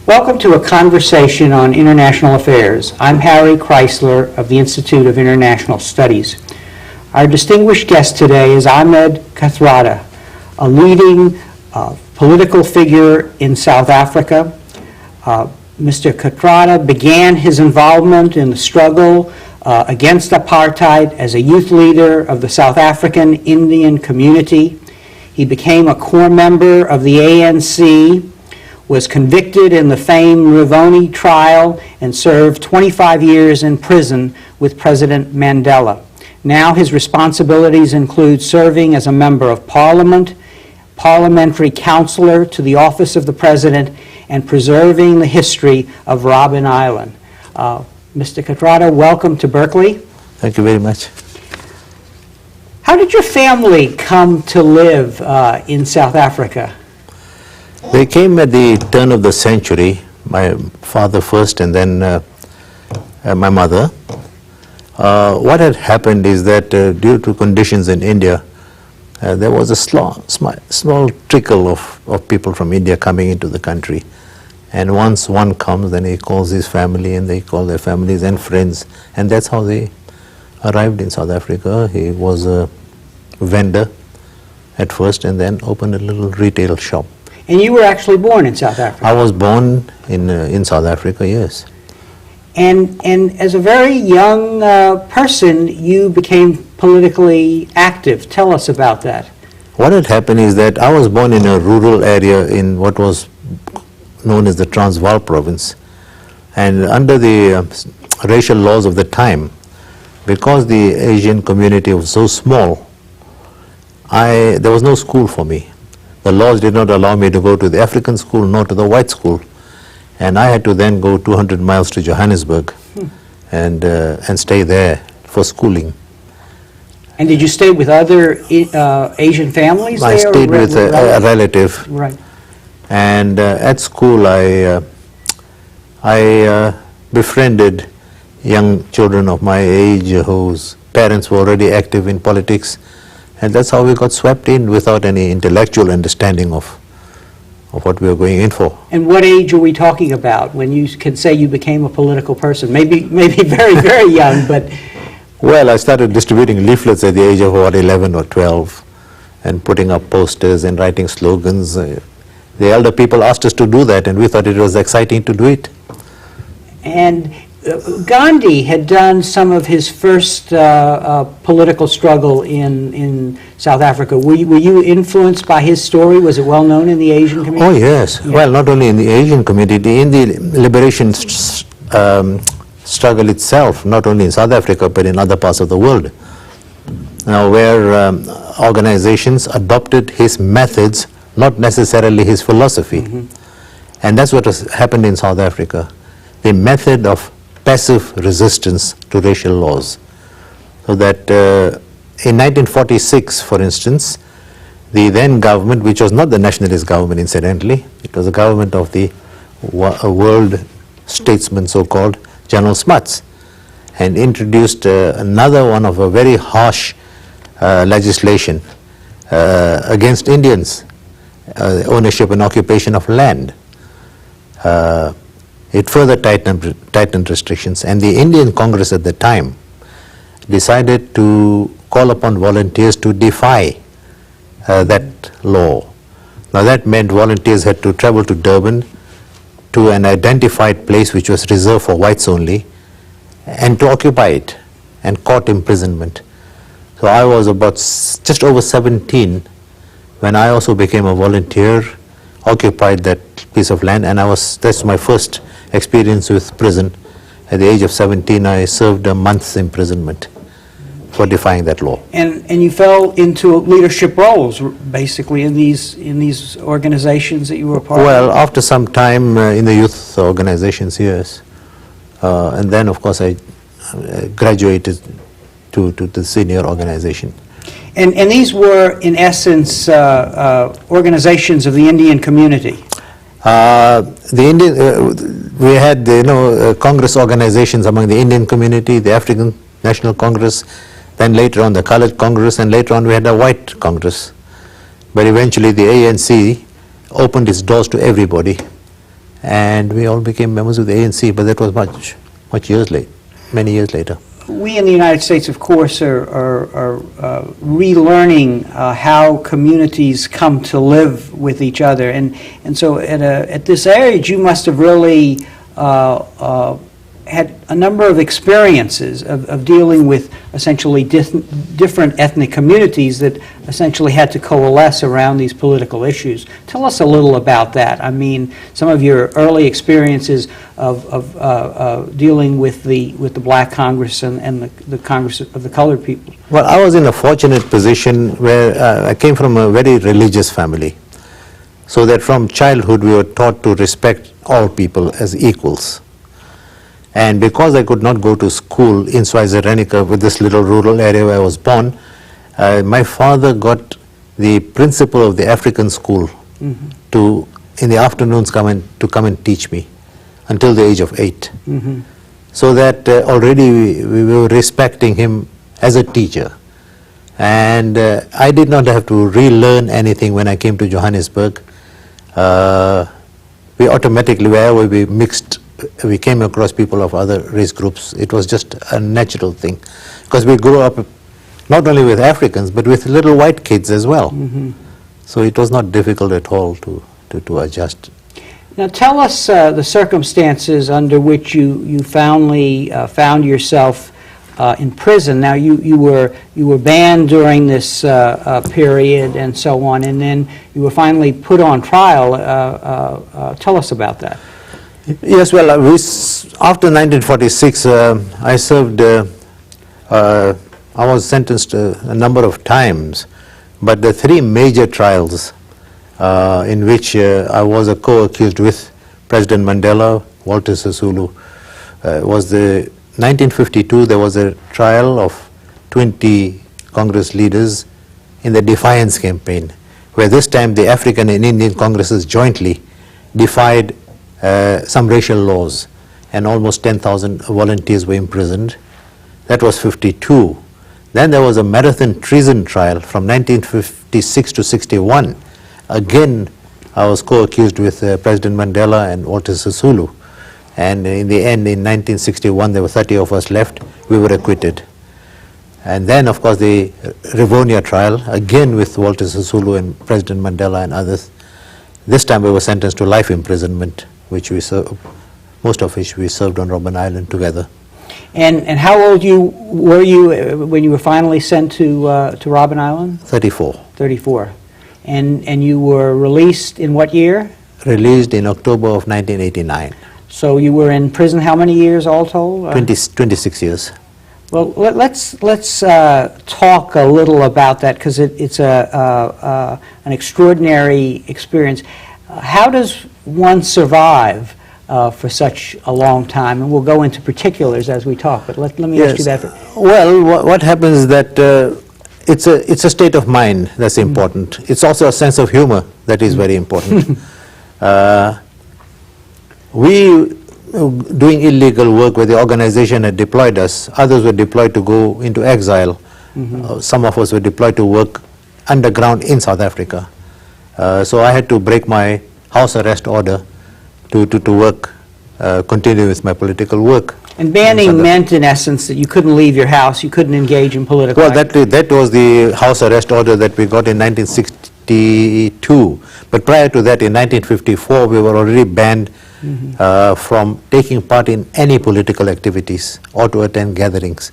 Welcome to a conversation on international affairs. I'm Harry Chrysler of the Institute of International Studies. Our distinguished guest today is Ahmed Kathrada, a leading political figure in South Africa. Mr. Kathrada began his involvement in the struggle against apartheid as a youth leader of the South African Indian community. He became a core member of the ANC, was convicted in the famed Robben trial, and served 25 years in prison with President Mandela. Now his responsibilities include serving as a member of parliament, parliamentary counselor to the office of the president, and preserving the history of Robben Island. Mr. Kathrada, welcome to Berkeley. Thank you very much. How did your family come to live in South Africa? They came at the turn of the century, my father first and then my mother. What had happened is that due to conditions in India, there was a small trickle of people from India coming into the country. And once one comes, then he calls his family and they call their families and friends. And that's how they arrived in South Africa. He was a vendor at first and then opened a little retail shop. And you were actually born in South Africa? I was born in South Africa, yes. And as a very young person, you became politically active. Tell us about that. What had happened is that I was born in a rural area in what was known as the Transvaal province. And under the racial laws of the time, because the Asian community was so small, there was no school for me. The laws did not allow me to go to the African school nor to the white school. And I had to then go 200 miles to Johannesburg and stay there for schooling. And did you stay with other Asian families there? I stayed with a relative. Right. And at school I befriended young children of my age whose parents were already active in politics. And that's how we got swept in without any intellectual understanding of what we were going in for. And what age are we talking about when you can say you became a political person? Maybe very, very young, but... Well, I started distributing leaflets at the age of about 11 or 12 and putting up posters and writing slogans. The elder people asked us to do that and we thought it was exciting to do it. And Gandhi had done some of his first political struggle in South Africa. Were you influenced by his story? Was it well known in the Asian community? Oh yes, yeah. Well, not only in the Asian community, in the liberation struggle itself, not only in South Africa but in other parts of the world. Now where organizations adopted his methods, not necessarily his philosophy. Mm-hmm. And that's what has happened in South Africa. The method of passive resistance to racial laws. So that in 1946, for instance, the then government, which was not the nationalist government incidentally, it was the government of the world statesman so-called, General Smuts, and introduced another one of a very harsh legislation against Indians, ownership and occupation of land. It further tightened restrictions, and the Indian Congress at the time decided to call upon volunteers to defy that law. Now that meant volunteers had to travel to Durban, to an identified place which was reserved for whites only, and to occupy it, and court imprisonment. So I was about just over 17 when I also became a volunteer, occupied that piece of land, and that's my first experience with prison. At the age of 17, I served a month's imprisonment for defying that law. And you fell into leadership roles, basically, in these organizations that you were part of? Well, after some time in the youth organizations, yes. And then, of course, I graduated to the senior organization. And these were, in essence, organizations of the Indian community? We had Congress organizations among the Indian community, the African National Congress, then later on the Colored Congress, and later on we had a White Congress. But eventually the ANC opened its doors to everybody, and we all became members of the ANC, but that was much years late, many years later. We in the United States, of course, are relearning how communities come to live with each other, and so at this age, you must have really had a number of experiences of dealing with essentially different ethnic communities that essentially had to coalesce around these political issues. Tell us a little about that. I mean, some of your early experiences of dealing with the Black Congress and the Congress of the colored people. Well, I was in a fortunate position where I came from a very religious family, so that from childhood we were taught to respect all people as equals. And because I could not go to school in Schweizer-Reneke, with this little rural area where I was born, my father got the principal of the African school to, in the afternoons, come and teach me until the age of 8. So that already we were respecting him as a teacher. And I did not have to relearn anything when I came to Johannesburg. We automatically, wherever we came across people of other race groups, it was just a natural thing. Because we grew up not only with Africans, but with little white kids as well. So it was not difficult at all to adjust. Now tell us the circumstances under which you found yourself in prison. Now you were banned during this period and so on, and then you were finally put on trial. Tell us about that. Yes, well, after 1946, I served, I was sentenced a number of times, but the three major trials in which I was a co-accused with President Mandela, Walter Sisulu, was the 1952, there was a trial of 20 Congress leaders in the Defiance campaign, where this time the African and Indian Congresses jointly defied some racial laws, and almost 10,000 volunteers were imprisoned. That was 52. Then there was a marathon treason trial from 1956 to 61. Again, I was co-accused with President Mandela and Walter Sisulu. And in the end, in 1961, there were 30 of us left. We were acquitted. And then, of course, the Rivonia trial, again with Walter Sisulu and President Mandela and others. This time we were sentenced to life imprisonment, which we served, most of which we served on Robben Island together. And how old were you when you were finally sent to Robben Island? 34. 34. And you were released in what year? Released in October of 1989. So you were in prison how many years all told? 26 years. Well, let's talk a little about that, because it's an extraordinary experience. How does one survive for such a long time? And we'll go into particulars as we talk, but let me ask you that. Well, what happens is that it's a state of mind that's important. It's also a sense of humor that is very important. We doing illegal work where the organization had deployed us, others were deployed to go into exile. Some of us were deployed to work underground in South Africa. So I had to break my house arrest order to work, continue with my political work. And banning meant, in essence, that you couldn't leave your house, you couldn't engage in political activity. That was the house arrest order that we got in 1962. But prior to that, in 1954, we were already banned from taking part in any political activities or to attend gatherings.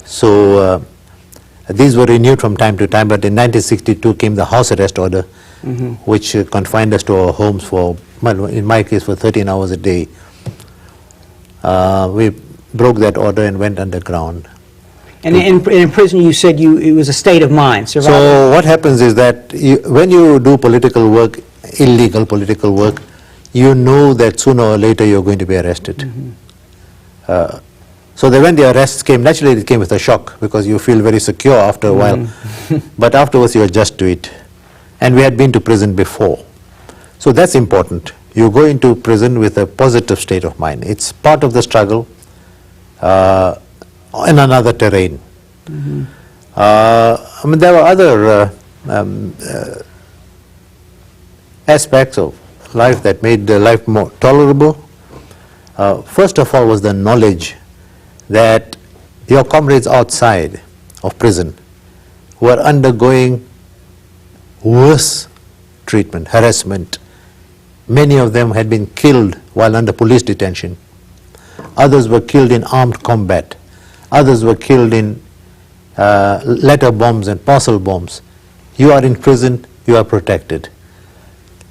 So these were renewed from time to time, but in 1962 came the house arrest order, which confined us to our homes for, well, in my case, for 13 hours a day. We broke that order and went underground. And in prison, you said it was a state of mind. Survival. So what happens is that when you do political work, illegal political work, you know that sooner or later you're going to be arrested. So that when the arrests came, naturally it came with a shock, because you feel very secure after a while. But afterwards you adjust to it. And we had been to prison before. So that's important. You go into prison with a positive state of mind. It's part of the struggle in another terrain. I mean, there were other aspects of life that made life more tolerable, first of all, was the knowledge that your comrades outside of prison were undergoing worse treatment, harassment. Many of them had been killed while under police detention. Others were killed in armed combat. Others were killed in letter bombs and parcel bombs. You are in prison, you are protected.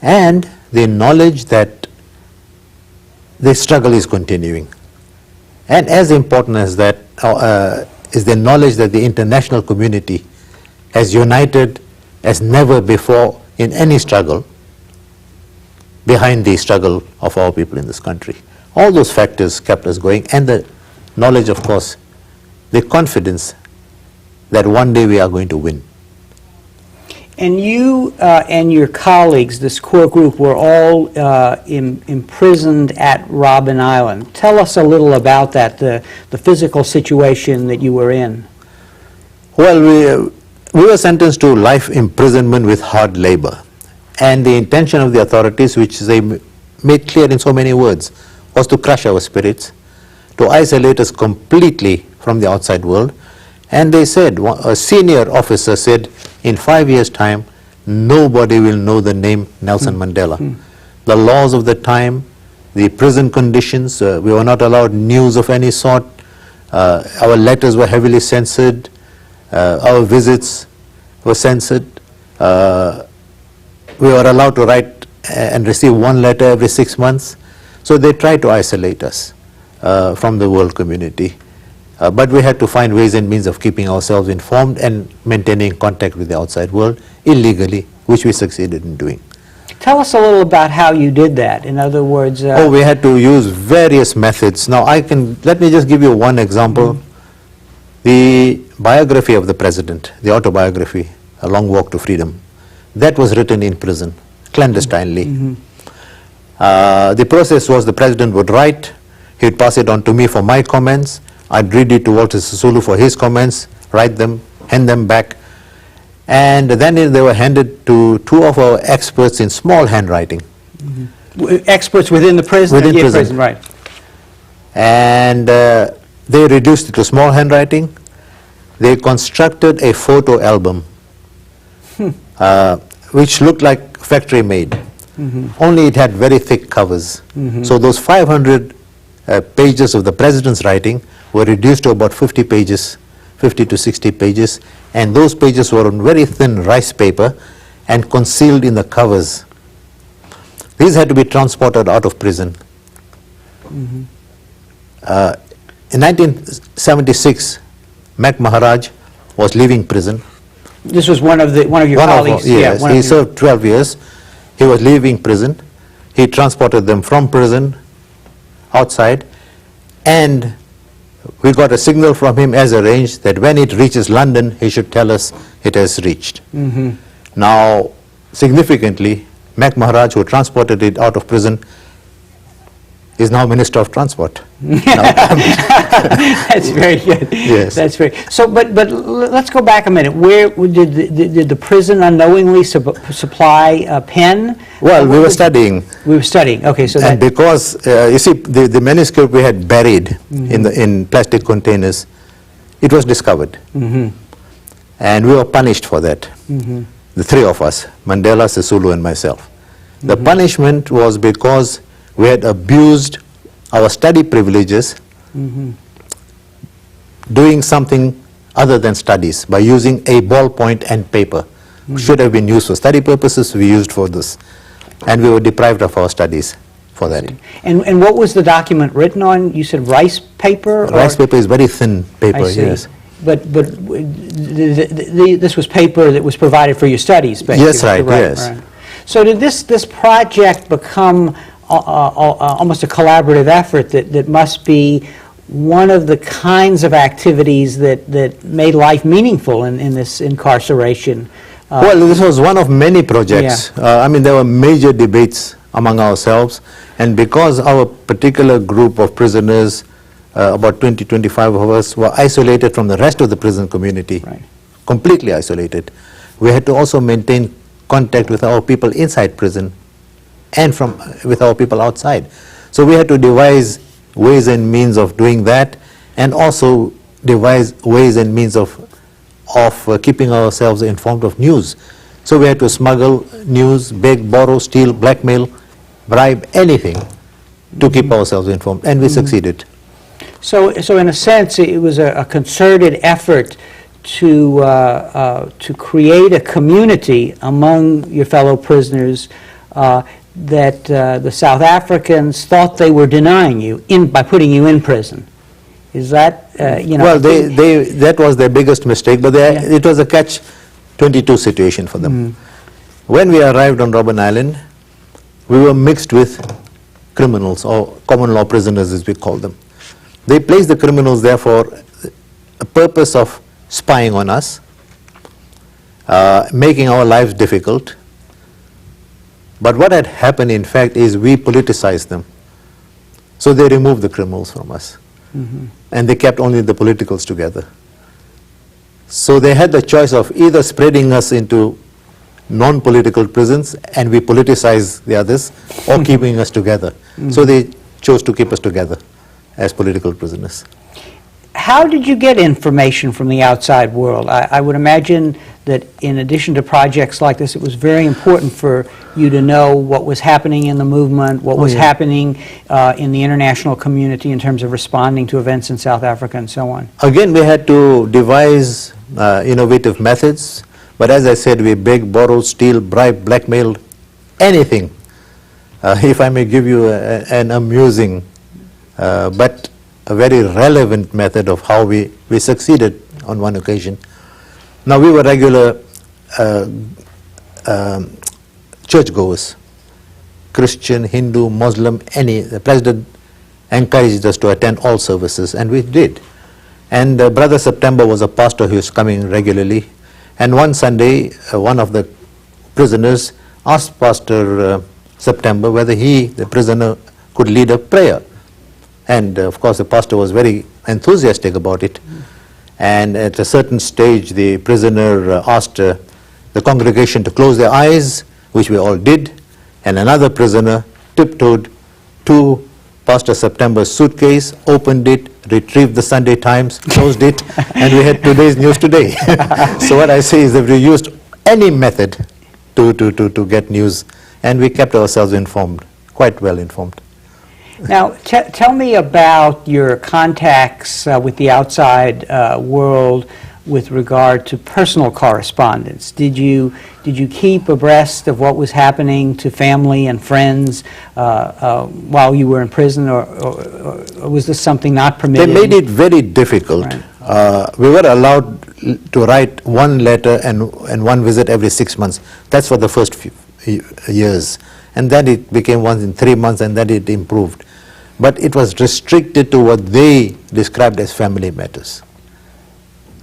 And the knowledge that the struggle is continuing. And as important as that is the knowledge that the international community has united as never before in any struggle behind the struggle of our people in this country. All those factors kept us going, and the knowledge, of course, the confidence that one day we are going to win. And you and your colleagues, this core group, were all imprisoned at Robben Island. Tell us a little about that, the physical situation that you were in. Well, we were sentenced to life imprisonment with hard labor. And the intention of the authorities, which they made clear in so many words, was to crush our spirits, to isolate us completely from the outside world. And they said, a senior officer said, in 5 years' time, nobody will know the name Nelson Mandela. The laws of the time, the prison conditions, we were not allowed news of any sort. Our letters were heavily censored. Our visits were censored. We were allowed to write and receive one letter every 6 months. So they tried to isolate us from the world community. But we had to find ways and means of keeping ourselves informed and maintaining contact with the outside world illegally, which we succeeded in doing. Tell us a little about how you did that. In other words... we had to use various methods. Now, let me just give you one example. The biography of the president, the autobiography, A Long Walk to Freedom, that was written in prison, clandestinely. The process was the president would write, he would pass it on to me for my comments, I'd read it to Walter Sisulu for his comments, write them, hand them back, and then they were handed to two of our experts in small handwriting. Experts within the prison? Within prison. Right. And they reduced it to small handwriting. They constructed a photo album, which looked like factory made. Only it had very thick covers. So those 500 pages of the president's writing were reduced to about 50 pages, 50 to 60 pages, and those pages were on very thin rice paper and concealed in the covers. These had to be transported out of prison. In 1976, Mac Maharaj was leaving prison. This was one of your colleagues? Yes, he served 12 years. He was leaving prison. He transported them from prison outside, and we got a signal from him as arranged that when it reaches London, he should tell us it has reached. Now, significantly, Mac Maharaj, who transported it out of prison, is now Minister of Transport. That's very good. Yes. That's very. So, but let's go back a minute. Where did the prison unknowingly supply a pen? Well, we were studying. We were studying. Okay, so and because you see, the manuscript we had buried in plastic containers, it was discovered, and we were punished for that. The three of us, Mandela, Sisulu, and myself. The punishment was because we had abused our study privileges doing something other than studies by using a ballpoint and paper. Should have been used for study purposes, we used for this. And we were deprived of our studies for that. And what was the document written on? You said rice paper? Rice paper is very thin paper, I see. yes. But this was paper that was provided for your studies, basically? Yes, right, yes. Right. So did this project become almost a collaborative effort that must be one of the kinds of activities that made life meaningful in this incarceration? Well, this was one of many projects. I mean, there were major debates among ourselves, and because our particular group of prisoners, about 20, 25 of us, were isolated from the rest of the prison community, completely isolated, we had to also maintain contact with our people inside prison. and with our people outside. So we had to devise ways and means of doing that, and also devise ways and means of keeping ourselves informed of news. So we had to smuggle news, beg, borrow, steal, blackmail, bribe, anything to keep ourselves informed, and we succeeded. So in a sense, it was a concerted effort to create a community among your fellow prisoners that the South Africans thought they were denying you by putting you in prison. Is that, Well, that was their biggest mistake, but it was a catch-22 situation for them. When we arrived on Robben Island, we were mixed with criminals, or common law prisoners as we call them. They placed the criminals there for a purpose of spying on us, making our lives difficult. But what had happened, in fact, is we politicized them. So they removed the criminals from us. And they kept only the politicals together. So they had the choice of either spreading us into non-political prisons and we politicize the others, or keeping us together. So they chose to keep us together as political prisoners. How did you get information from the outside world? I would imagine that in addition to projects like this, it was very important for you to know what was happening in the movement, what was happening in the international community in terms of responding to events in South Africa and so on. Again, we had to devise innovative methods, but as I said, we begged, borrowed, steal, bribe, blackmailed, anything. If I may give you an amusing but a very relevant method of how we succeeded on one occasion. Now, we were regular churchgoers, Christian, Hindu, Muslim, any. The president encouraged us to attend all services, and we did. And Brother September was a pastor who was coming regularly. And one Sunday, one of the prisoners asked Pastor September whether he, the prisoner, could lead a prayer. And of course, the pastor was very enthusiastic about it. And at a certain stage, the prisoner asked the congregation to close their eyes, which we all did. And another prisoner tiptoed to Pastor September's suitcase, opened it, retrieved the Sunday Times, closed it, and we had today's news today. So what I say is that we used any method to get news, and we kept ourselves informed, quite well informed. Now, tell me about your contacts with the outside world with regard to personal correspondence. Did you keep abreast of what was happening to family and friends while you were in prison, or was this something not permitted? They made it very difficult. Right. We were allowed to write one letter and one visit every 6 months. That's for the first few years. And then it became once in 3 months, and then it improved. But it was restricted to what they described as family matters.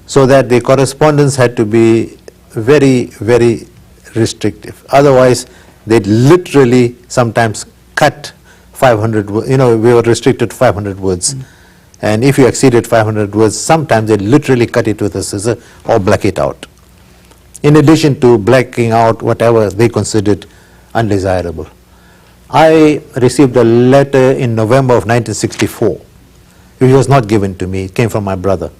So that the correspondence had to be very, very restrictive. Otherwise, they'd literally sometimes cut 500 words. We were restricted to 500 words. And if you exceeded 500 words, sometimes they'd literally cut it with a scissor or black it out. In addition to blacking out whatever they considered undesirable. I received a letter in November of 1964, which was not given to me. It came from my brother.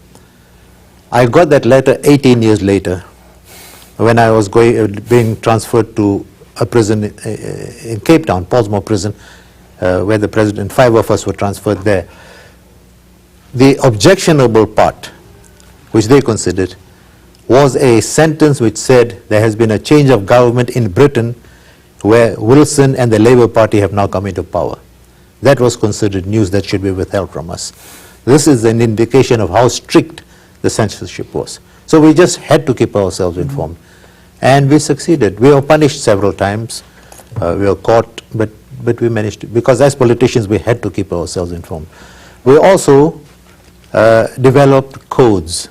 I got that letter 18 years later, when I was being transferred to a prison in Cape Town, Portsmouth prison, where the president, 5 of us were transferred there. The objectionable part, which they considered, was a sentence which said there has been a change of government in Britain where Wilson and the Labour Party have now come into power. That was considered news that should be withheld from us. This is an indication of how strict the censorship was. So we just had to keep ourselves informed. And we succeeded. We were punished several times. We were caught, but we managed to, because as politicians we had to keep ourselves informed. We also developed codes.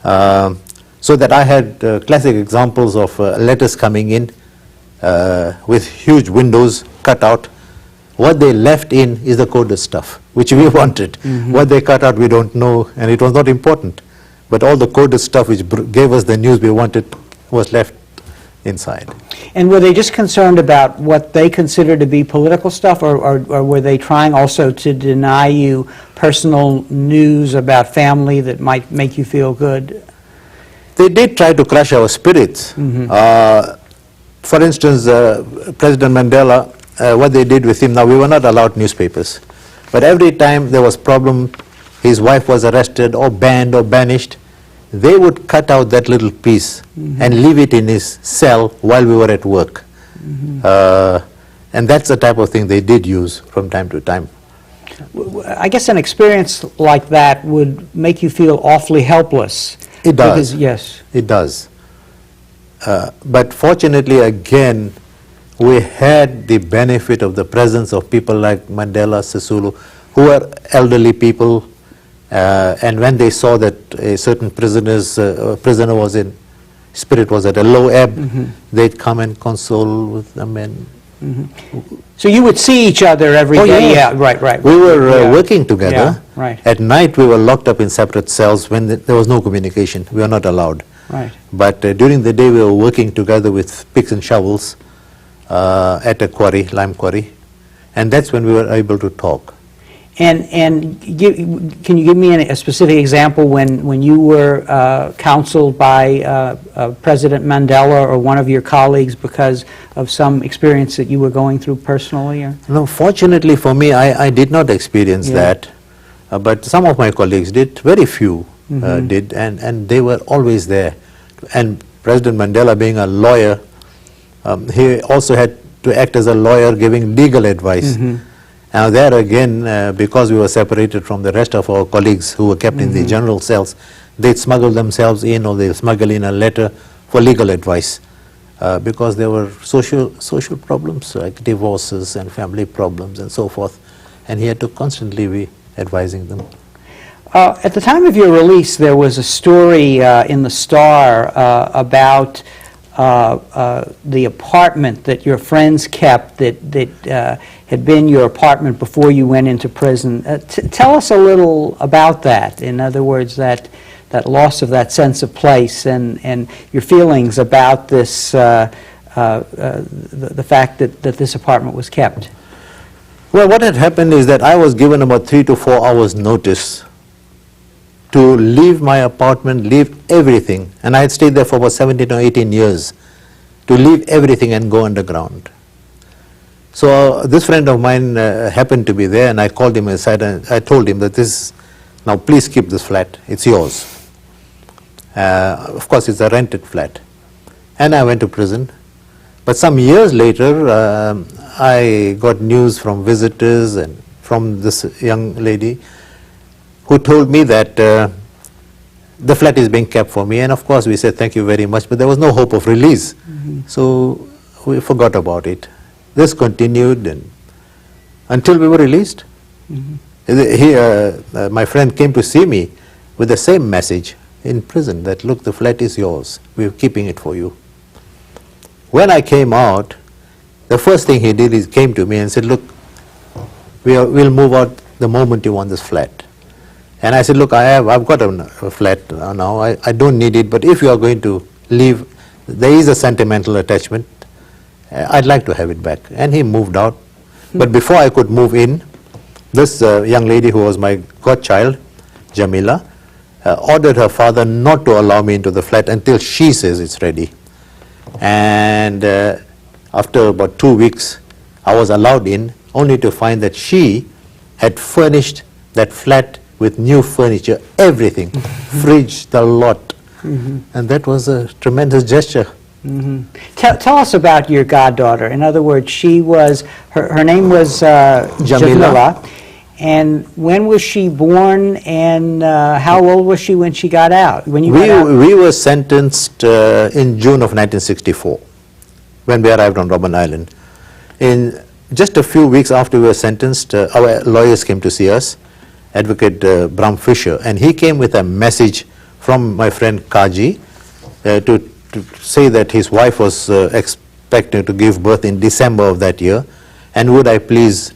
So that I had classic examples of letters coming in with huge windows cut out. What they left in is the coded stuff, which we wanted. What they cut out, we don't know, and it was not important. But all the coded stuff which gave us the news we wanted was left inside. And were they just concerned about what they considered to be political stuff, or were they trying also to deny you personal news about family that might make you feel good? They did try to crush our spirits. For instance, President Mandela, what they did with him, now we were not allowed newspapers, but every time there was problem, his wife was arrested or banned or banished, they would cut out that little piece and leave it in his cell while we were at work. And that's the type of thing they did use from time to time. I guess an experience like that would make you feel awfully helpless. It does. Yes. It does. But fortunately, again, we had the benefit of the presence of people like Mandela, Sisulu, who were elderly people, and when they saw that a certain prisoner was in, spirit was at a low ebb, they'd come and console with them. And So you would see each other every day? Yeah. Right. We were Yeah. working together. Yeah, right. At night, we were locked up in separate cells when there was no communication. We were not allowed. Right. But during the day, we were working together with picks and shovels at a quarry, lime quarry, and that's when we were able to talk. And can you give me a specific example when you were counseled by President Mandela or one of your colleagues because of some experience that you were going through personally? Or? No, fortunately for me, I did not experience that, but some of my colleagues did, very few did, and they were always there. And President Mandela, being a lawyer, he also had to act as a lawyer giving legal advice. Now there again, because we were separated from the rest of our colleagues who were kept in the general cells, they'd smuggle themselves in, or they'd smuggle in a letter for legal advice, because there were social problems like divorces and family problems and so forth, and he had to constantly be advising them. At the time of your release, there was a story in the Star about the apartment that your friends kept that had been your apartment before you went into prison. Tell us a little about that. In other words, that loss of that sense of place and your feelings about this, the fact that this apartment was kept. Well, what had happened is that I was given about 3 to 4 hours notice to leave my apartment, leave everything, and I had stayed there for about 17 or 18 years, to leave everything and go underground. So this friend of mine happened to be there, and I called him aside and I told him that now please keep this flat, it's yours. Of course it's a rented flat. And I went to prison. But some years later, I got news from visitors and from this young lady who told me that the flat is being kept for me, and of course we said thank you very much, but there was no hope of release. So we forgot about it. This continued until we were released. My friend came to see me with the same message in prison, that look, the flat is yours, we're keeping it for you. When I came out, the first thing he did is came to me and said, look, we'll move out the moment you want this flat. And I said, look, I've got a flat now, I don't need it, but if you are going to leave, there is a sentimental attachment, I'd like to have it back. And he moved out. But before I could move in, this young lady who was my godchild, Jamila, ordered her father not to allow me into the flat until she says it's ready. And after about 2 weeks, I was allowed in, only to find that she had furnished that flat with new furniture, everything, fridge, the lot. And that was a tremendous gesture. Tell us about your goddaughter. In other words, she was, her name was Jamila. And when was she born, and how old was she when she got out? When you got out? We were sentenced in June of 1964, when we arrived on Robben Island. In just a few weeks after we were sentenced, our lawyers came to see us, Advocate Bram Fisher, and he came with a message from my friend Kaji to say that his wife was expecting to give birth in December of that year, and would I please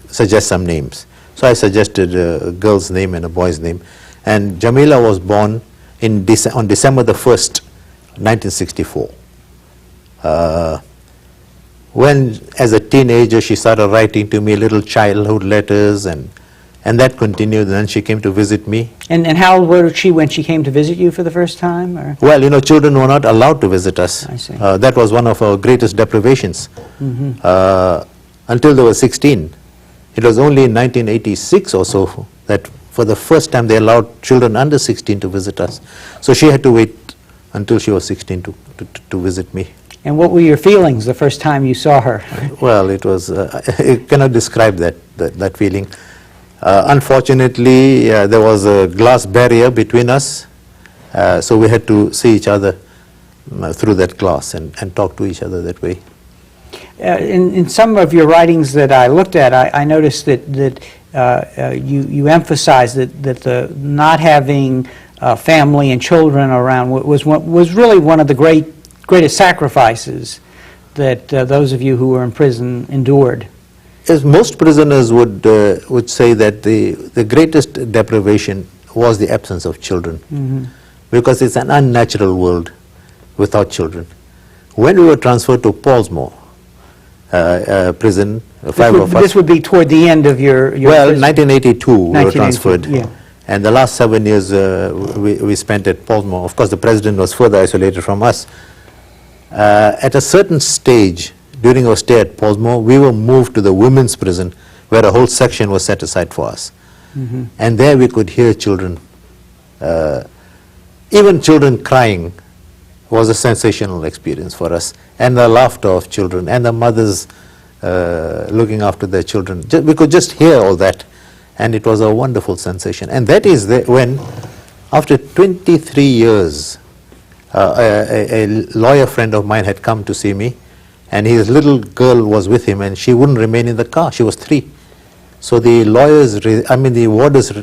suggest some names. So I suggested a girl's name and a boy's name, and Jamila was born on December the 1st, 1964. When, as a teenager, she started writing to me little childhood letters, and that continued. Then she came to visit me. And how old was she when she came to visit you for the first time? Or? Well, children were not allowed to visit us. I see. That was one of our greatest deprivations. Until they were 16. It was only in 1986 or so that for the first time they allowed children under 16 to visit us. So she had to wait until she was 16 to visit me. And what were your feelings the first time you saw her? Well, it was, I cannot describe that feeling. Unfortunately, there was a glass barrier between us, so we had to see each other through that glass and talk to each other that way. In some of your writings that I looked at, I noticed that you emphasized that the not having family and children around was really one of the greatest sacrifices that those of you who were in prison endured. As most prisoners would say that the greatest deprivation was the absence of children, because it's an unnatural world without children. When we were transferred to Portsmouth prison, five of us. This would be toward the end of your well, prison. 1982 we were transferred. Yeah. And the last 7 years we spent at Portsmouth. Of course, the president was further isolated from us. At a certain stage during our stay at Portsmouth, we were moved to the women's prison, where a whole section was set aside for us. And there we could hear children, even children crying was a sensational experience for us, and the laughter of children, and the mothers looking after their children. We could just hear all that, and it was a wonderful sensation. And that is when, after 23 years, a lawyer friend of mine had come to see me, and his little girl was with him, and she wouldn't remain in the car. She was 3. So the the warders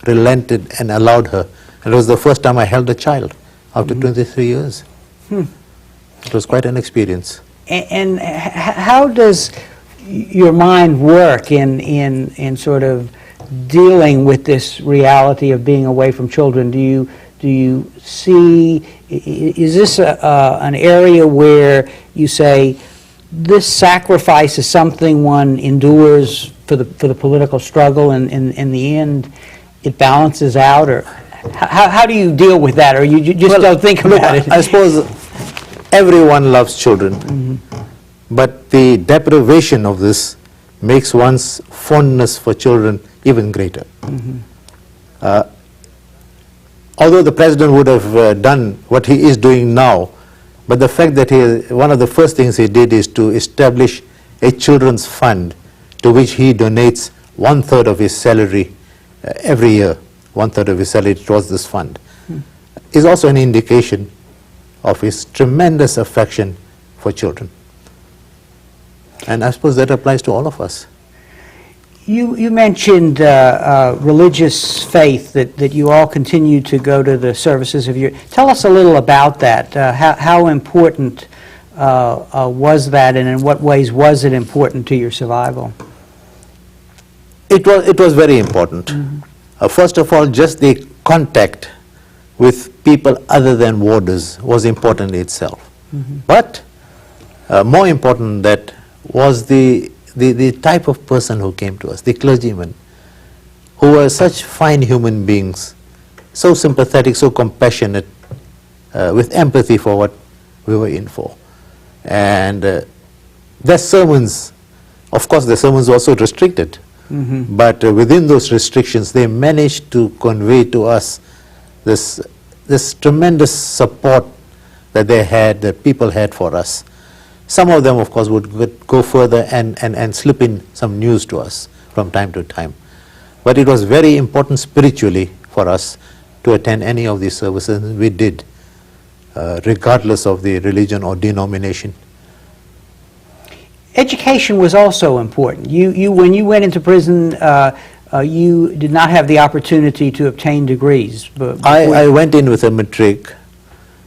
relented and allowed her. And it was the first time I held a child after 23 years. It was quite an experience. And how does your mind work in sort of dealing with this reality of being away from children? Do you see, is this an area where you say this sacrifice is something one endures for the political struggle, and in the end it balances out? Or how do you deal with that, or you just don't think about it? I suppose everyone loves children, but the deprivation of this makes one's fondness for children even greater. Although the president would have done what he is doing now, but the fact that one of the first things he did is to establish a children's fund to which he donates 1/3 of his salary every year, 1/3 of his salary towards this fund, is also an indication of his tremendous affection for children. And I suppose that applies to all of us. You mentioned religious faith, that you all continue to go to the services of your... Tell us a little about that. How important was that, and in what ways was it important to your survival? It was very important. First of all, just the contact with people other than warders was important in itself. But more important than that was the type of person who came to us, the clergymen, who were such fine human beings, so sympathetic, so compassionate, with empathy for what we were in for. And their sermons, of course their sermons were also restricted, but within those restrictions they managed to convey to us this tremendous support that they had, that people had for us. Some of them, of course, would go further and slip in some news to us from time to time. But it was very important spiritually for us to attend any of these services, and we did, regardless of the religion or denomination. Education was also important. When you went into prison, you did not have the opportunity to obtain degrees. I went in with a matric.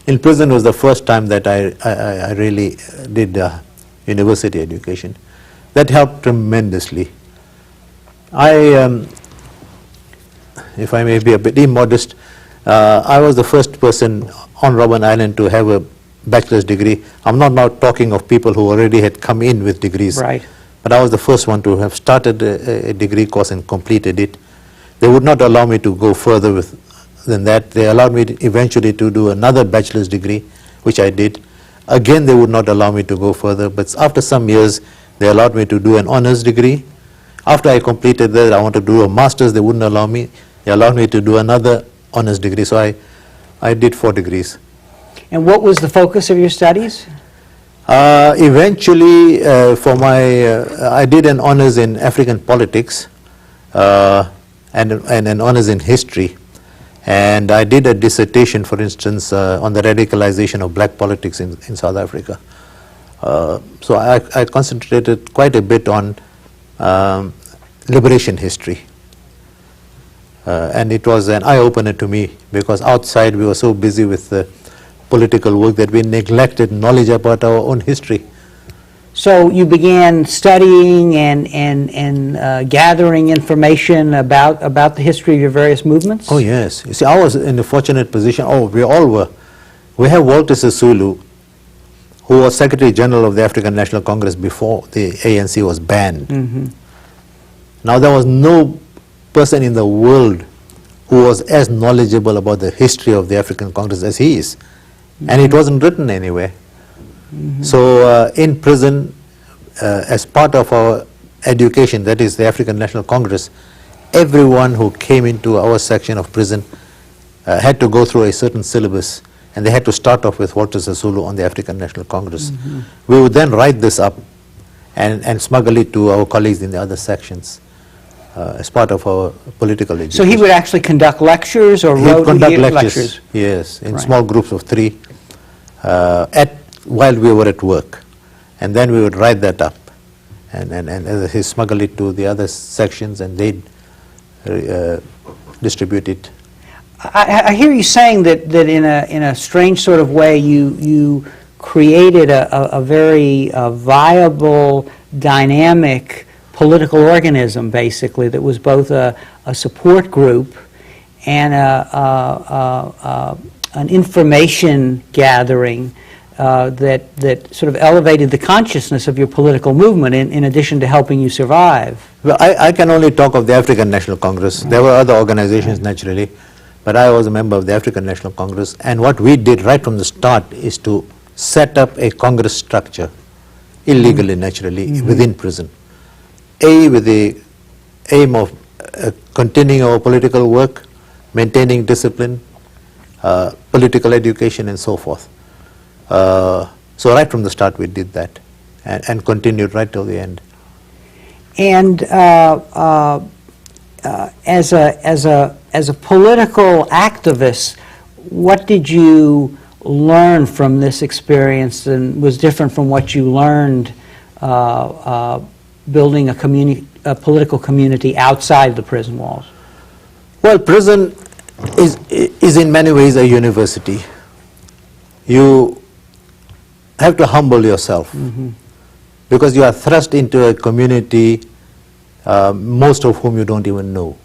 In prison was the first time that I really did university education. That helped tremendously. If I may be a bit immodest, I was the first person on Robben Island to have bachelor's degree. I'm not now talking of people who already had come in with degrees. Right. But I was the first one to have started a degree course and completed it. They would not allow me to go further than that. They allowed me eventually to do another bachelor's degree, which I did. Again, they would not allow me to go further, but after some years, they allowed me to do an honors degree. After I completed that, I wanted to do a master's. They wouldn't allow me. They allowed me to do another honors degree. So I did 4 degrees. And what was the focus of your studies? Eventually, I did an honors in African politics and an honors in history. And I did a dissertation, for instance, on the radicalization of black politics in South Africa. So I concentrated quite a bit on liberation history. And it was an eye-opener to me, because outside we were so busy with the political work that we neglected knowledge about our own history. So you began studying and gathering information about the history of your various movements? Oh yes. You see, I was in a fortunate position. Oh, we all were. We have Walter Sisulu, who was Secretary General of the African National Congress before the ANC was banned. Mm-hmm. Now, there was no person in the world who was as knowledgeable about the history of the African Congress as he is. Mm-hmm. And it wasn't written anywhere. Mm-hmm. So in prison, as part of our education, that is the African National Congress, everyone who came into our section of prison had to go through a certain syllabus, and they had to start off with Walter Sisulu on the African National Congress. Mm-hmm. We would then write this up and smuggle it to our colleagues in the other sections as part of our political education. So he would actually conduct lectures, or He would wrote conduct lectures? lectures, yes, in Right. small groups of 3 while we were at work. And then we would write that up and he smuggle it to the other sections, and they'd distribute it. I hear you saying that in a strange sort of way you created a very viable, dynamic political organism, basically, that was both a support group and an information gathering that sort of elevated the consciousness of your political movement in addition to helping you survive. Well, I can only talk of the African National Congress. There were other organizations, naturally, but I was a member of the African National Congress, and what we did right from the start is to set up a Congress structure, illegally, naturally, within prison. With the aim of continuing our political work, maintaining discipline, political education, and so forth. So right from the start we did that, and continued right till the end. And as a political activist, what did you learn from this experience, and was different from what you learned building a political community outside the prison walls? Well, prison is in many ways a university. You have to humble yourself, because you are thrust into a community, most of whom you don't even know.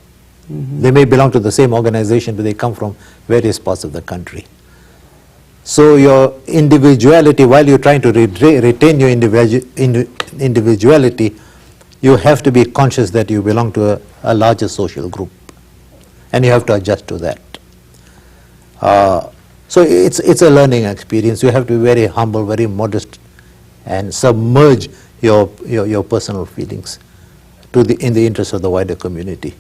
They may belong to the same organization, but they come from various parts of the country. So your individuality, while you're trying to retain your individuality, you have to be conscious that you belong to a larger social group, and you have to adjust to that. So it's a learning experience. You have to be very humble, very modest, and submerge your personal feelings in the interest of the wider community.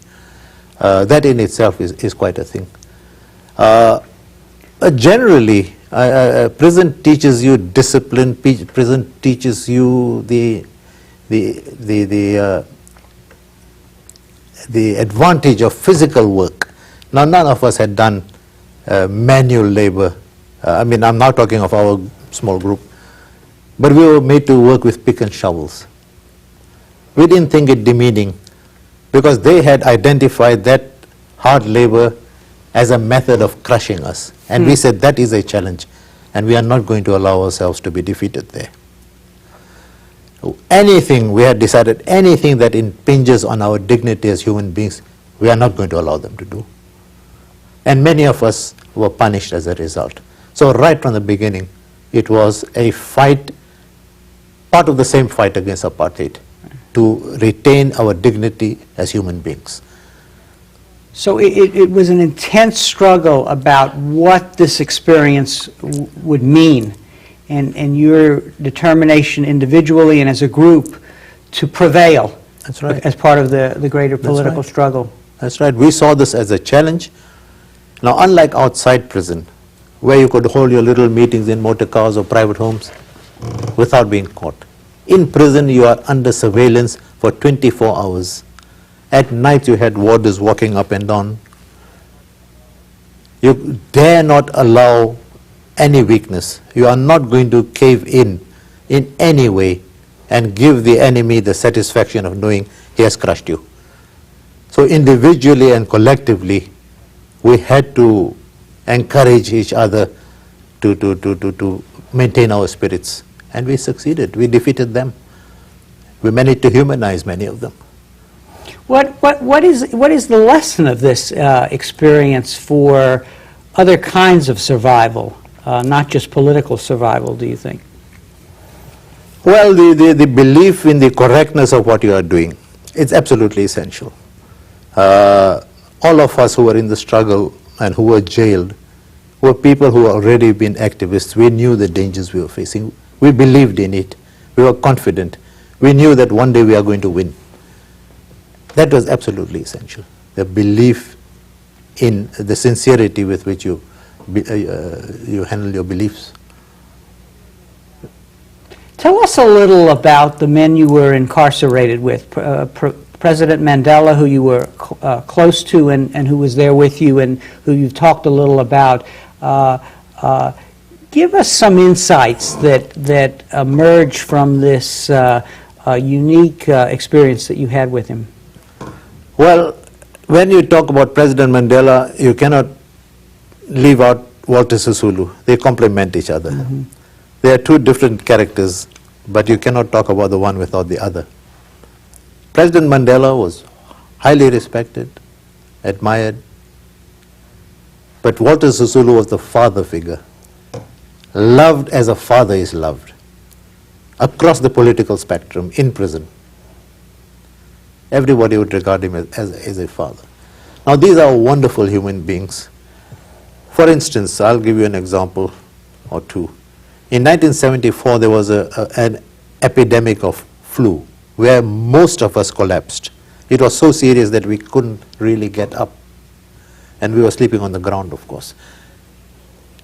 That in itself is quite a thing. Generally, prison teaches you discipline. Prison teaches you the advantage of physical work. Now, none of us had done manual labor. I mean, I'm now talking of our small group, but we were made to work with pick and shovels. We didn't think it demeaning, because they had identified that hard labor as a method of crushing us, and we said that is a challenge, and we are not going to allow ourselves to be defeated there. Anything, we had decided, anything that impinges on our dignity as human beings, we are not going to allow them to do. And many of us were punished as a result. So right from the beginning, It was a fight, part of the same fight against apartheid, to retain our dignity as human beings. So it was an intense struggle about what this experience would mean, and your determination individually and as a group to prevail. That's right. As part of the greater political right. struggle. That's right. We saw this as a challenge. Now, unlike outside prison, where you could hold your little meetings in motor cars or private homes without being caught, in prison you are under surveillance for 24 hours. At night you had warders walking up and down. You dare not allow any weakness. You are not going to cave in any way and give the enemy the satisfaction of knowing he has crushed you. So individually and collectively, we had to encourage each other to maintain our spirits. And we succeeded. We defeated them. We managed to humanize many of them. What is the lesson of this experience for other kinds of survival, not just political survival, do you think? Well, the belief in the correctness of what you are doing, it's absolutely essential. All of us who were in the struggle and who were jailed were people who had already been activists. We knew the dangers we were facing. We believed in it. We were confident. We knew that one day we are going to win. That was absolutely essential. The belief in the sincerity with which you handle your beliefs. Tell us a little about the men you were incarcerated with. President Mandela, who you were close to and who was there with you and who you've talked a little about. Give us some insights that emerge from this unique experience that you had with him. Well, when you talk about President Mandela, you cannot leave out Walter Sisulu. They complement each other. Mm-hmm. They are two different characters, but you cannot talk about the one without the other. President Mandela was highly respected, admired, but Walter Sisulu was the father figure, loved as a father is loved, across the political spectrum, in prison. Everybody would regard him as a father. Now, these are wonderful human beings. For instance, I'll give you an example or two. In 1974, there was an epidemic of flu where most of us collapsed. It was so serious that we couldn't really get up. And we were sleeping on the ground, of course.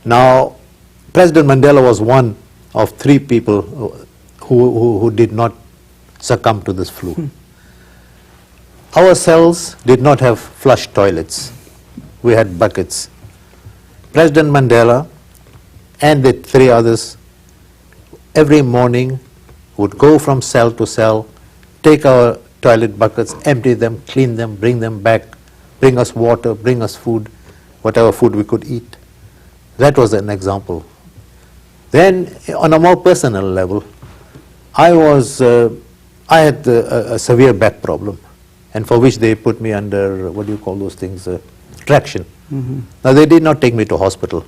Now, President Mandela was one of 3 people who did not succumb to this flu. Our cells did not have flush toilets. We had buckets. President Mandela and the 3 others every morning would go from cell to cell, take our toilet buckets, empty them, clean them, bring them back, bring us water, bring us food, whatever food we could eat. That was an example. Then, on a more personal level, I had a severe back problem, and for which they put me under, what do you call those things, traction. Mm-hmm. Now, they did not take me to hospital.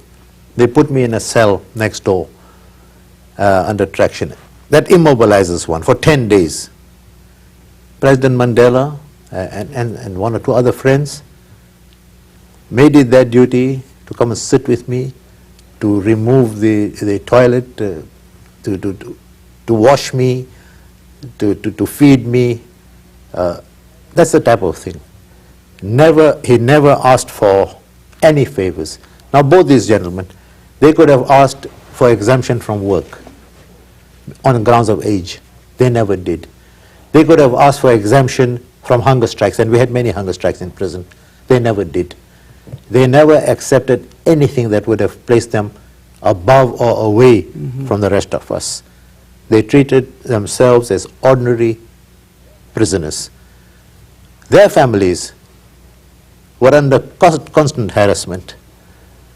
They put me in a cell next door under traction. That immobilizes one for 10 days. President Mandela and 1 or 2 other friends made it their duty to come and sit with me, to remove the toilet, to wash me, to feed me. That's the type of thing. He never asked for any favors. Now, both these gentlemen, they could have asked for exemption from work on grounds of age. They never did. They could have asked for exemption from hunger strikes, and we had many hunger strikes in prison. They never did. They never accepted anything that would have placed them above or away from the rest of us. They treated themselves as ordinary prisoners. Their families were under constant harassment,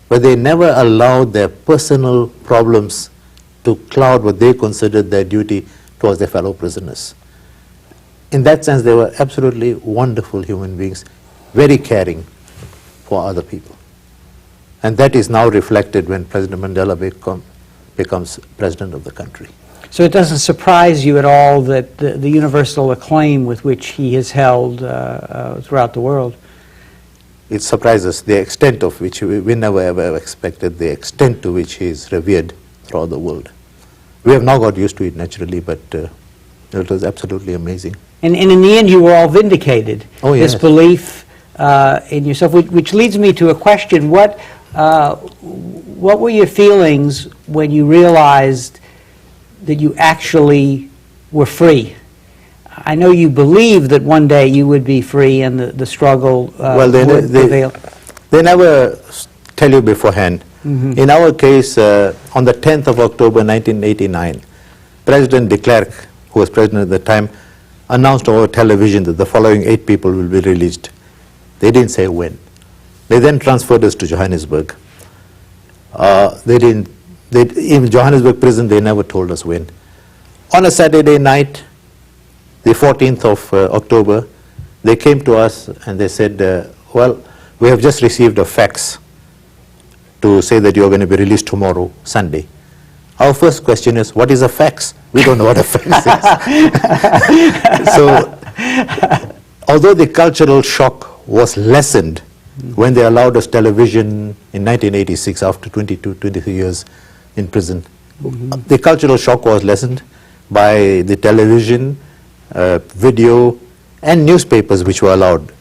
but they never allowed their personal problems to cloud what they considered their duty towards their fellow prisoners. In that sense, they were absolutely wonderful human beings, very caring for other people. And that is now reflected when President Mandela becomes president of the country. So it doesn't surprise you at all that the universal acclaim with which he is held throughout the world? It surprises the extent of which we never ever expected, the extent to which he is revered throughout the world. We have now got used to it naturally, but it was absolutely amazing. And in the end, you were all vindicated. Oh, yes. This belief in yourself, which leads me to a question. What were your feelings when you realized that you actually were free? I know you believed that one day you would be free and the struggle Well, would prevail. they never tell you beforehand. Mm-hmm. In our case, on the 10th of October 1989, President de Klerk, who was president at the time, announced over television that the following 8 people will be released. They didn't say when. They then transferred us to Johannesburg. In Johannesburg prison, they never told us when. On a Saturday night, the 14th of October, they came to us and they said, well, we have just received a fax to say that you're going to be released tomorrow, Sunday. Our first question is, what is a fax? We don't know what a fax is. So, although the cultural shock was lessened when they allowed us television in 1986 after 23 years in prison, the cultural shock was lessened by the television, video, and newspapers which were allowed.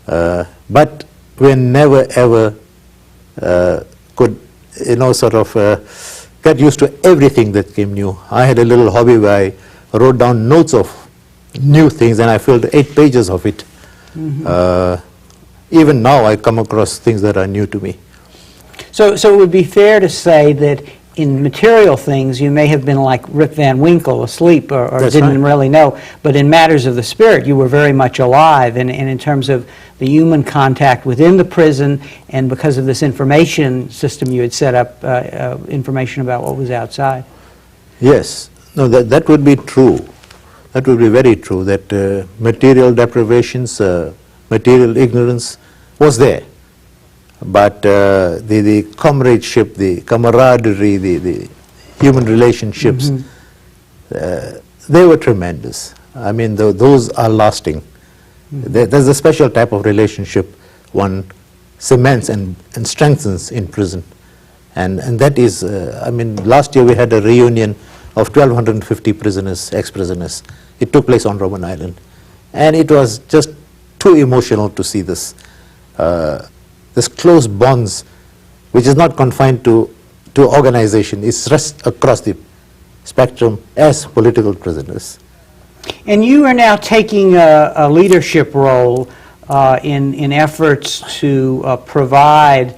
But we never ever could, get used to everything that came new. I had a little hobby where I wrote down notes of new things and I filled 8 pages of it. Even now I come across things that are new to me. So it would be fair to say that in material things you may have been like Rip Van Winkle, asleep or didn't really know, but in matters of the spirit you were very much alive, and in terms of the human contact within the prison, and because of this information system you had set up, information about what was outside. Yes, no, that would be true. That would be very true, that material deprivations, material ignorance was there. But the comradeship, the camaraderie, the human relationships, they were tremendous. I mean, those are lasting. There's a special type of relationship one cements and strengthens in prison. And that is, I mean, last year we had a reunion of 1,250 prisoners, ex-prisoners. It took place on Robben Island. And it was just too emotional to see this. This close bonds, which is not confined to organization, it's rest across the spectrum as political prisoners. And you are now taking a leadership role in efforts to provide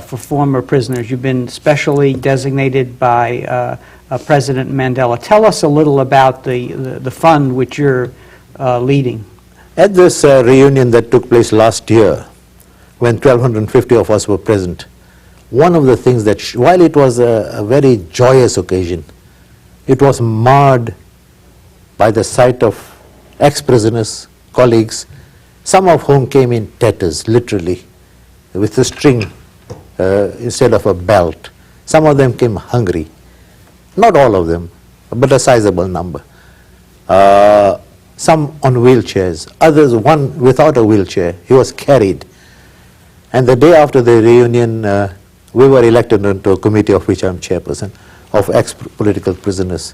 for former prisoners. You've been specially designated by President Mandela. Tell us a little about the fund which you're leading. At this reunion that took place last year, when 1,250 of us were present, one of the things that, while it was a very joyous occasion, it was marred by the sight of ex-prisoners, colleagues, some of whom came in tatters, literally, with a string instead of a belt. Some of them came hungry. Not all of them, but a sizable number. Some on wheelchairs, others, one without a wheelchair. He was carried. And the day after the reunion, we were elected into a committee of which I'm chairperson, of ex-political prisoners.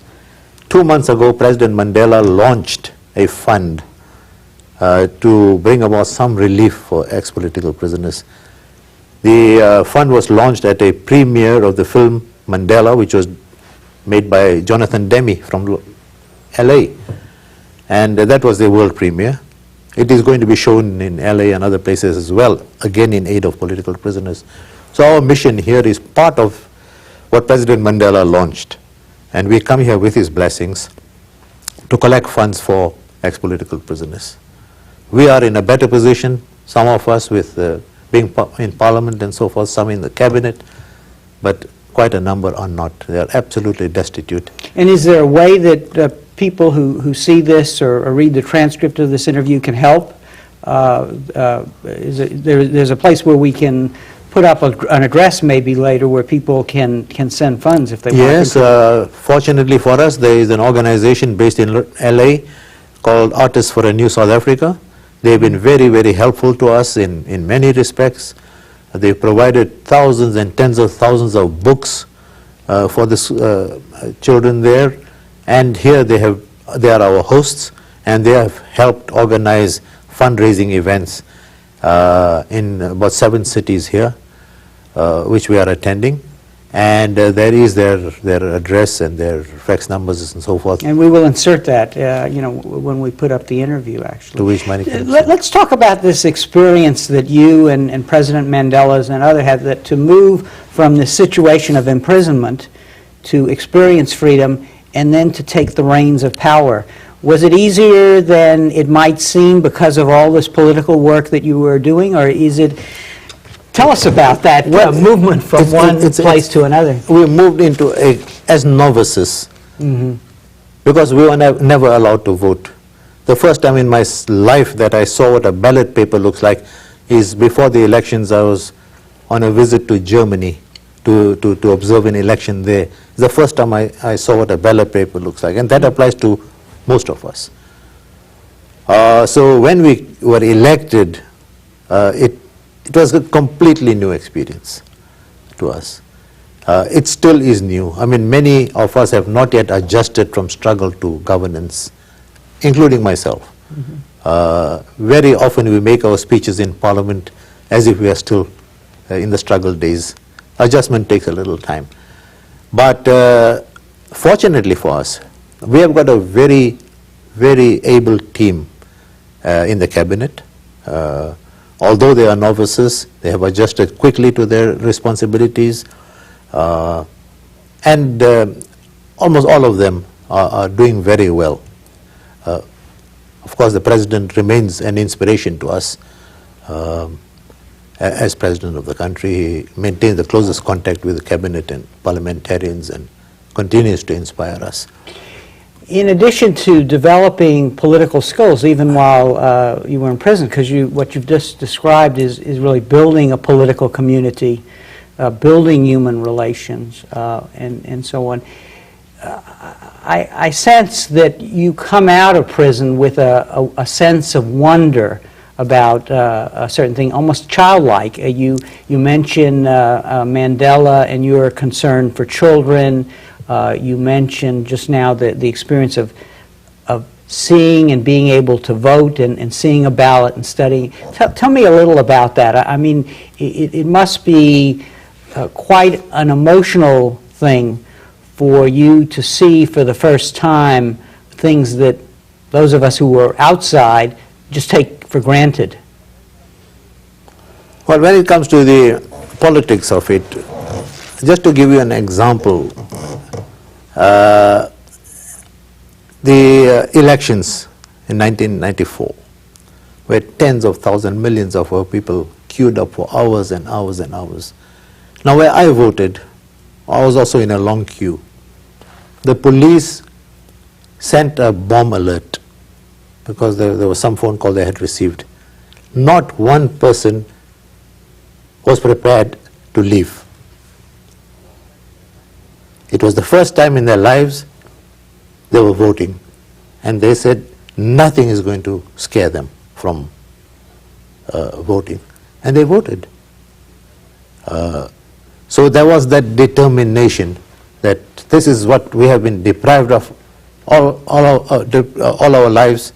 2 months ago, President Mandela launched a fund to bring about some relief for ex-political prisoners. The fund was launched at a premiere of the film Mandela, which was made by Jonathan Demme from LA. And that was the world premiere. It is going to be shown in LA and other places as well, again in aid of political prisoners. So our mission here is part of what President Mandela launched. And we come here with his blessings to collect funds for ex-political prisoners. We are in a better position, some of us with being in parliament and so forth, some in the cabinet, but quite a number are not. They are absolutely destitute. And is there a way that people who see this or read the transcript of this interview can help? There's a place where we can put up an address maybe later where people can send funds if they want to. Yes, fortunately for us, there is an organization based in LA called Artists for a New South Africa. They've been very, very helpful to us in many respects. They've provided thousands and tens of thousands of books for the children there, and here they are our hosts, and they have helped organize fundraising events in about 7 cities here, which we are attending. And there is their address and their fax numbers and so forth. And we will insert that, when we put up the interview, actually. To which money can Let's talk about this experience that you and President Mandela and others had, that to move from the situation of imprisonment to experience freedom and then to take the reins of power. Was it easier than it might seem because of all this political work that you were doing, or is it... Tell us about that movement from one place to another. We moved into as novices, because we were never allowed to vote. The first time in my life that I saw what a ballot paper looks like is before the elections. I was on a visit to Germany to observe an election there. It's the first time I saw what a ballot paper looks like, and that applies to most of us. So when we were elected, it was a completely new experience to us. It still is new. I mean, many of us have not yet adjusted from struggle to governance, including myself. Very often we make our speeches in Parliament as if we are still in the struggle days. Adjustment takes a little time. But fortunately for us, we have got a very, very able team in the cabinet. Although they are novices, they have adjusted quickly to their responsibilities, and almost all of them are doing very well. Of course, the President remains an inspiration to us. As President of the country, he maintains the closest contact with the cabinet and parliamentarians and continues to inspire us. In addition to developing political skills, even while you were in prison, because what you've just described is really building a political community, building human relations, and so on. I sense that you come out of prison with a sense of wonder about a certain thing, almost childlike. You mentioned Mandela and your concern for children. You mentioned just now the experience of seeing and being able to vote and seeing a ballot and studying. Tell me a little about that. I mean, it must be quite an emotional thing for you to see for the first time things that those of us who were outside just take for granted. Well, when it comes to the politics of it, just to give you an example, the elections in 1994, where tens of thousands, millions of our people queued up for hours and hours and hours. Now, where I voted, I was also in a long queue. The police sent a bomb alert because there was some phone call they had received. Not one person was prepared to leave. It was the first time in their lives they were voting, and they said nothing is going to scare them from voting, and they voted. So there was that determination that this is what we have been deprived of all our lives,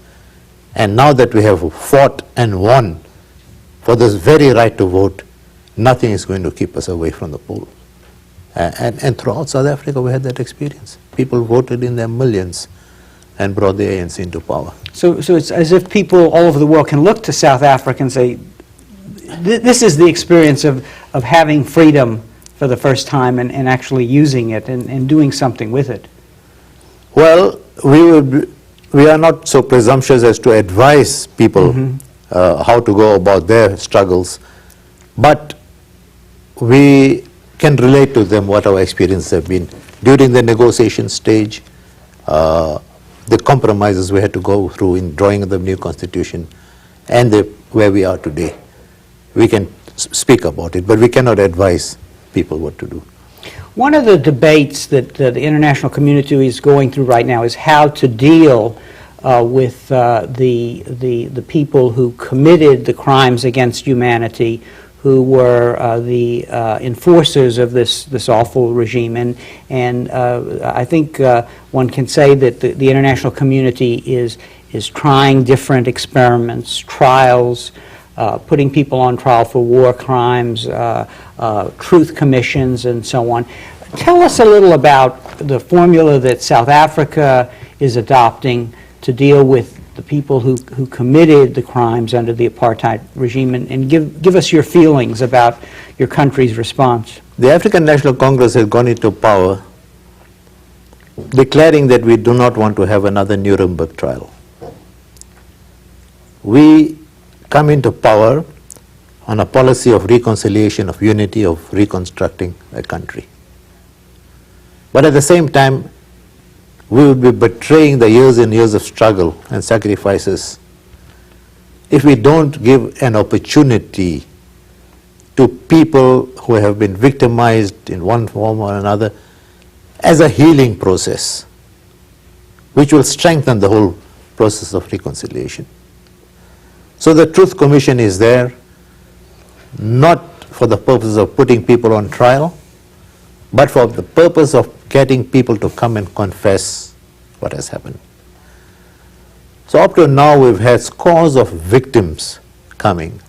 and now that we have fought and won for this very right to vote, nothing is going to keep us away from the poll. And throughout South Africa, we had that experience. People voted in their millions and brought the ANC into power. So it's as if people all over the world can look to South Africa and say, this is the experience of having freedom for the first time and actually using it and doing something with it. Well, we are not so presumptuous as to advise people how to go about their struggles, but we can relate to them what our experiences have been during the negotiation stage, the compromises we had to go through in drawing the new constitution, and where we are today. We can speak about it, but we cannot advise people what to do. One of the debates that the international community is going through right now is how to deal with the people who committed the crimes against humanity, who were the enforcers of this awful regime. And I think one can say that the international community is trying different experiments, trials, putting people on trial for war crimes, truth commissions, and so on. Tell us a little about the formula that South Africa is adopting to deal with the people who committed the crimes under the apartheid regime, and give us your feelings about your country's response. The African National Congress has gone into power declaring that we do not want to have another Nuremberg trial. We come into power on a policy of reconciliation, of unity, of reconstructing a country. But at the same time, we would be betraying the years and years of struggle and sacrifices if we don't give an opportunity to people who have been victimized in one form or another as a healing process, which will strengthen the whole process of reconciliation. So the Truth Commission is there not for the purpose of putting people on trial, but for the purpose of getting people to come and confess what has happened. So up to now we've had scores of victims coming,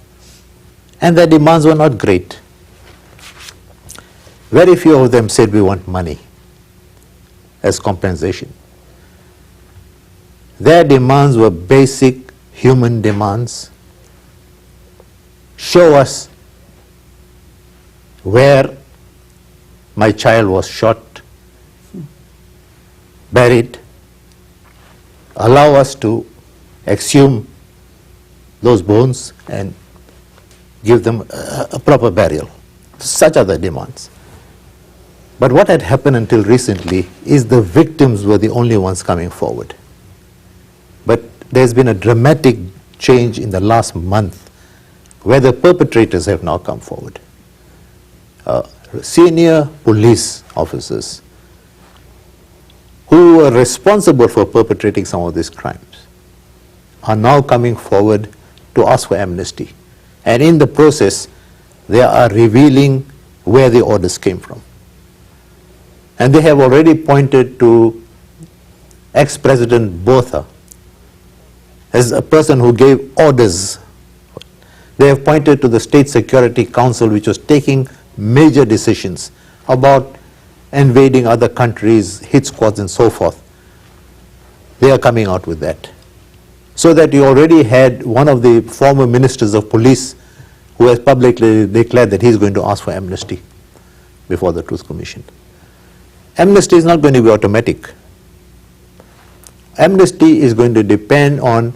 and their demands were not great. Very few of them said we want money as compensation. Their demands were basic human demands. Show us where my child was shot, buried. Allow us to exhume those bones and give them a proper burial. Such are the demands. But what had happened until recently is the victims were the only ones coming forward. But there's been a dramatic change in the last month where the perpetrators have now come forward. Senior police officers who were responsible for perpetrating some of these crimes are now coming forward to ask for amnesty. And in the process, they are revealing where the orders came from. And they have already pointed to ex-President Botha as a person who gave orders. They have pointed to the State Security Council, which was taking major decisions about invading other countries, hit squads and so forth. They are coming out with that. So that you already had one of the former ministers of police who has publicly declared that he's going to ask for amnesty before the Truth Commission. Amnesty is not going to be automatic. Amnesty is going to depend on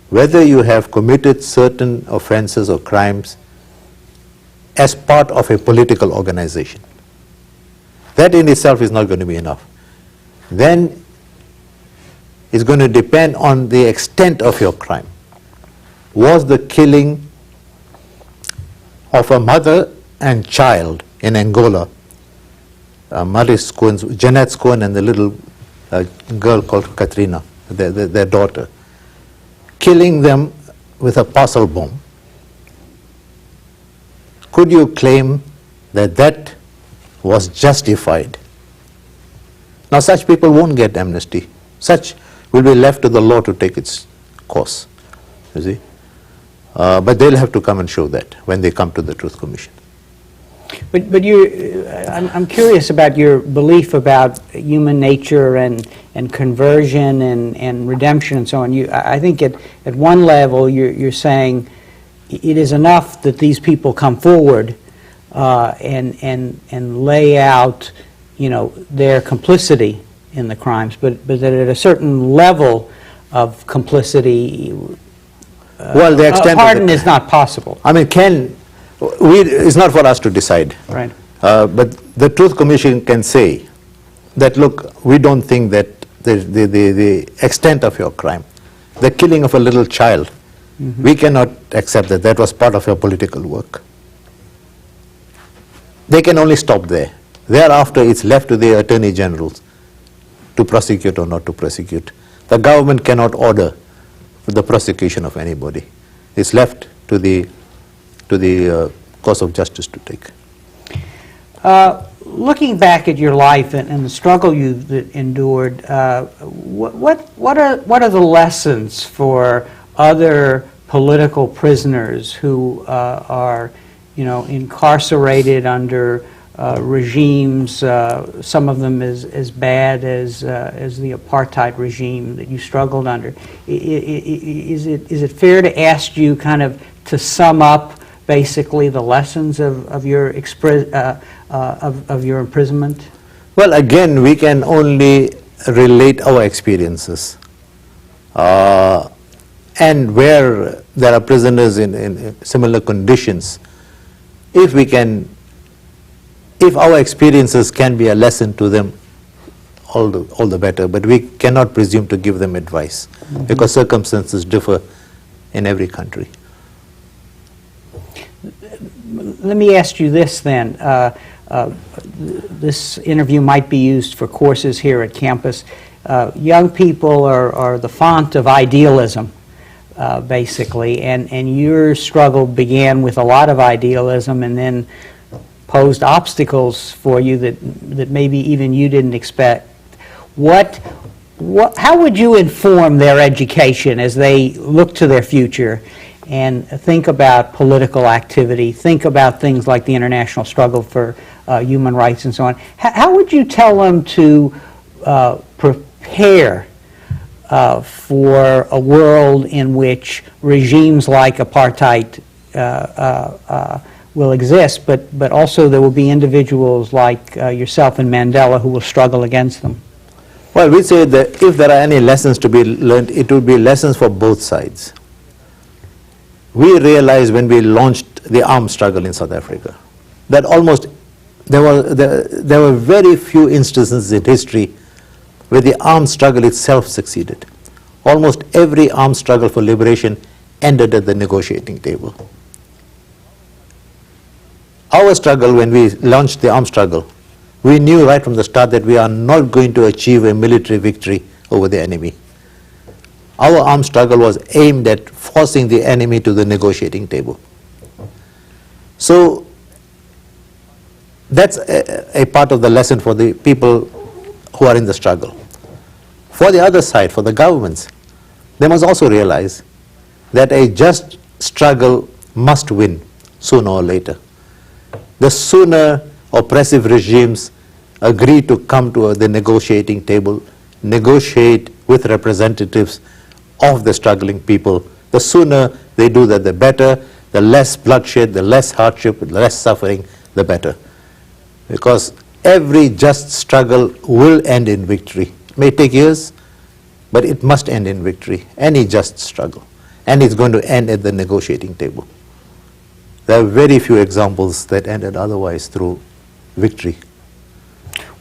whether you have committed certain offenses or crimes as part of a political organization. That in itself is not going to be enough. Then it's going to depend on the extent of your crime. Was the killing of a mother and child in Angola, Jeanette Cohen and the little girl called Katrina, their daughter, killing them with a parcel bomb, could you claim that that was justified? Now such people won't get amnesty. Such will be left to the law to take its course, you see. But they'll have to come and show that when they come to the Truth Commission. But I'm curious about your belief about human nature and conversion and redemption and so on. I think at one level you're saying it is enough that these people come forward and lay out, their complicity in the crimes, but that at a certain level of complicity, well, the extent pardon is not possible. I mean, it's not for us to decide. Right. But the Truth Commission can say that, look, we don't think that the extent of your crime, the killing of a little child, we cannot accept that was part of your political work. they can only stop there. Thereafter, it's left to the attorney generals to prosecute or not to prosecute. The government cannot order the prosecution of anybody. It's left to the course of justice to take. Looking back at your life and the struggle you've endured, what are the lessons for other political prisoners who are, incarcerated under regimes, some of them as bad as the apartheid regime that you struggled under? Is it fair to ask you kind of to sum up basically the lessons of your imprisonment? Well, again, we can only relate our experiences. And where there are prisoners in similar conditions, if our experiences can be a lesson to them, all the better. But we cannot presume to give them advice, because circumstances differ in every country. Let me ask you this then. This interview might be used for courses here at campus. Young people are the font of idealism, basically, and your struggle began with a lot of idealism and then posed obstacles for you that maybe even you didn't expect. How would you inform their education as they look to their future and think about political activity, think about things like the international struggle for human rights and so on? How would you tell them to prepare for a world in which regimes like apartheid will exist, but also there will be individuals like yourself and Mandela who will struggle against them? Well, we say that if there are any lessons to be learned, it will be lessons for both sides. We realized when we launched the armed struggle in South Africa that there were very few instances in history where the armed struggle itself succeeded. Almost every armed struggle for liberation ended at the negotiating table. Our struggle, when we launched the armed struggle, we knew right from the start that we are not going to achieve a military victory over the enemy. Our armed struggle was aimed at forcing the enemy to the negotiating table. So that's a part of the lesson for the people who are in the struggle. For the other side, for the governments, they must also realize that a just struggle must win sooner or later. The sooner oppressive regimes agree to come to the negotiating table, negotiate with representatives of the struggling people, the sooner they do that, the better. The less bloodshed, the less hardship, the less suffering, the better. Because every just struggle will end in victory. It may take years, but it must end in victory, any just struggle. And it's going to end at the negotiating table. There are very few examples that ended otherwise through victory.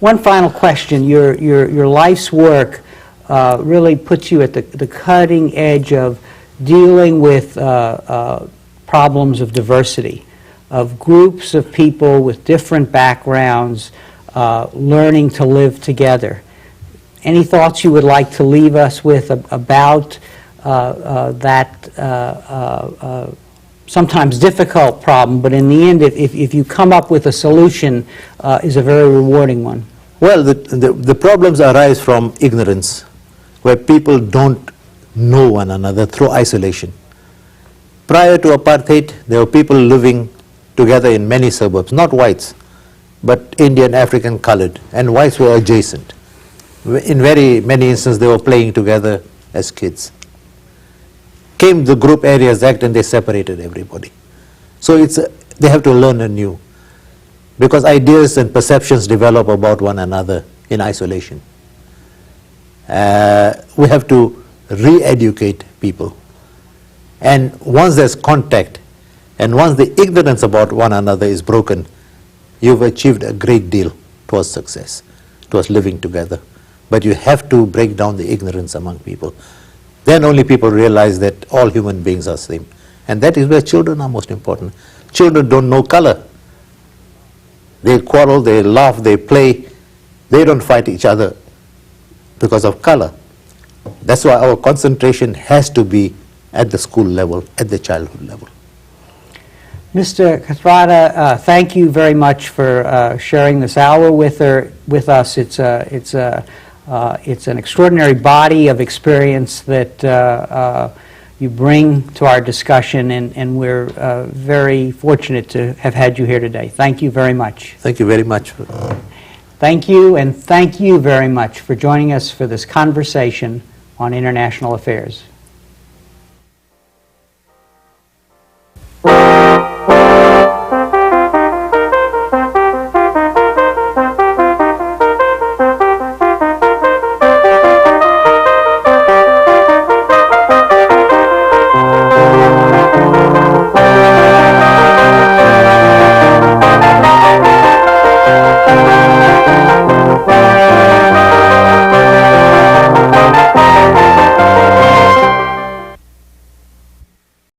One final question. Your life's work really puts you at the cutting edge of dealing with problems of diversity, of groups of people with different backgrounds learning to live together. Any thoughts you would like to leave us with about that sometimes difficult problem, but in the end, if you come up with a solution, is a very rewarding one? Well, the problems arise from ignorance, where people don't know one another through isolation. Prior to apartheid, there were people living together in many suburbs, not whites, but Indian, African, colored, and whites were adjacent. In very many instances, they were playing together as kids. Came the Group Areas Act and they separated everybody. So they have to learn anew, because ideas and perceptions develop about one another in isolation. We have to re-educate people. And once there's contact, and once the ignorance about one another is broken, you've achieved a great deal towards success, towards living together. But you have to break down the ignorance among people. Then only people realize that all human beings are same. And that is where children are most important. Children don't know color. They quarrel, they laugh, they play. They don't fight each other because of color. That's why our concentration has to be at the school level, at the childhood level. Mr. Kathrada, thank you very much for sharing this hour with us. It's an extraordinary body of experience that you bring to our discussion, and we're very fortunate to have had you here today. Thank you very much. Thank you very much. Thank you, and thank you very much for joining us for this conversation on international affairs.